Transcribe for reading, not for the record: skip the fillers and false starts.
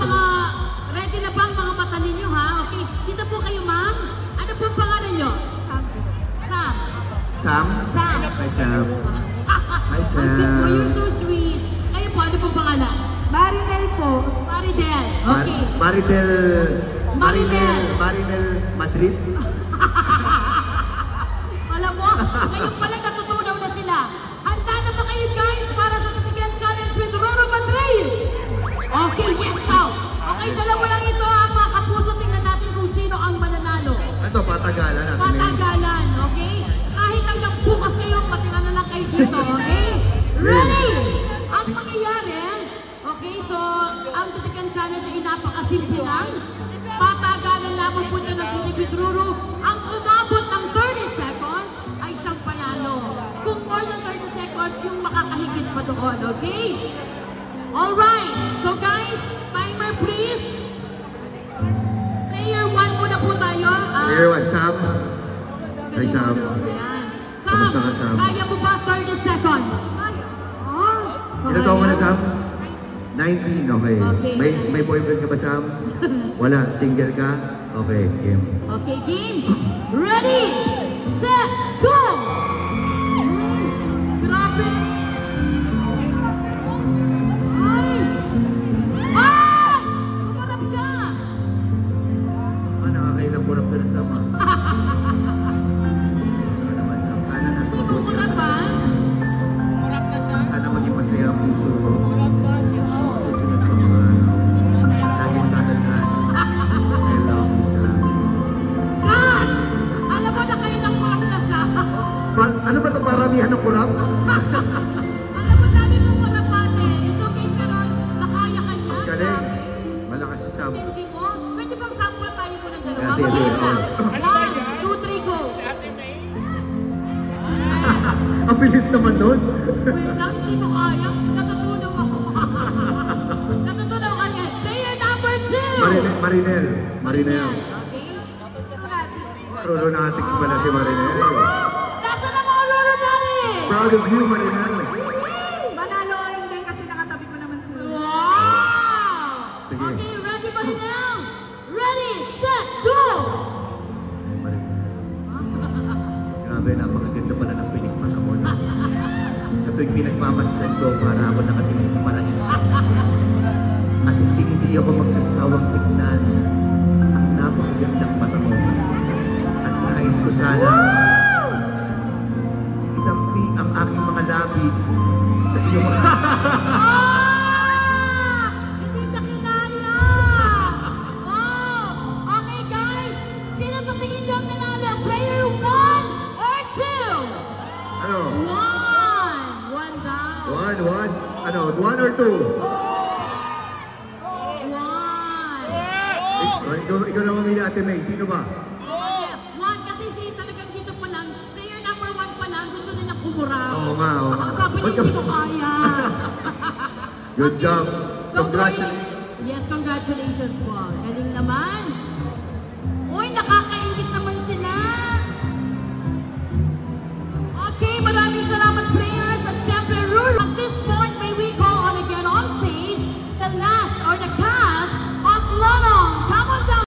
mga, ready na ba ang mga mata ninyo, ha? Okay, dito po kayo, ma'am. Ano po ang pangalan nyo? Sam. Sam? Sam. Hi, Sam. Hi, Sam. Ang sweet po, you're so sweet. Kayo po, ano po ang pangalan? Marinel po. Maridel. Okay. Marinel Madrid. Alam mo, ngayon pala natutunaw na sila. Handa na ba kayo guys para sa Tatigan Challenge with Roro Madrid? Okay, yes now. Okay, dalawa lang ito ang mga kapuso. Tingnan natin kung sino ang mananalo. Ito, patagalan natin. Patagalan, okay? Kahit hanggang bukas kayo, matira na lang kayo dito, okay? Ready? Ang mangyayari, okay, so ang Tatigan Challenge ay napakasimple lang. Patagalan lamang po niya ng Titig with Ruru. Ang umabot ng 30 seconds ay siyang panalo. Kung more than 30 seconds, yung makakahigit pa doon, okay? Alright, so guys, timer please. Player 1 muna po tayo. Player 1, Sam. Hi, Sam. Ayan. Kamusta ka, Sam? Kaya mo ba 30 seconds? Ilan taon ka na, Sam? 19, okay. May boyfriend ka ba, Sam? Wala, single ka? Okay, game. Okay, game. Ready, set, go! Grabe! Ay! Ay! Kumarap siya! Nakakailang kurap ka na, Sam. Saka naman, Sam. Sana nasa Hindi mo kurap ba? Sana maging masaya ang puso ko. Sa susunod sa mga lagi mong tatandaan. I love you, Sam. Kat! Alam mo na kayo ng kurap na siya. Ano ba ito? Paramihan ng kurap? Alam mo sabi mong kurap ate. It's okay pero nakaya ka niya. Galing. Malakas si Sam. Hindi mo? Pwede bang sample tayo mo ng dalawa? Sige, sige. 1, 2, 3, go! Ang bilis naman nun. Wait lang, hindi mo kaya. Natutunaw ako. Natutunaw ka niya. Player number 2! Marinel. Okay. Rolonatics pala si Marinel. Nasa na mga Rolonatics? Proud of you, Marinel. Manalo o hindi kasi nakatabi ko naman sila. Wow! Sige. Okay, ready Marinel? Ready, set, go! Marinel. Grabe, napakaganda pala ng pinikmata mo. Sa tuwing pinagmamasdan ko, para ako nakatingin sa paraiso. At hindi ako magsasawang tignan ang napakagandang mata mo. At nais ko sana itampi ang aking mga labi sa iyong Hindi niya kinaya! Wow! Okay guys, sino sa tingin niyo ang nanalo? Player 1 or 2? Ano? 1 down. One. Ano? 1 or 2? 1. Ikaw na mamili, Ate May. Sino ba? Okay, 1 kasi si talagang dito pa lang, player number 1 pa lang, gusto na niya kumuraw. Oo nga. Sabi niya, hindi ko kaya. Good Okay. job. Congratulations. Yes, congratulations po. Galing naman.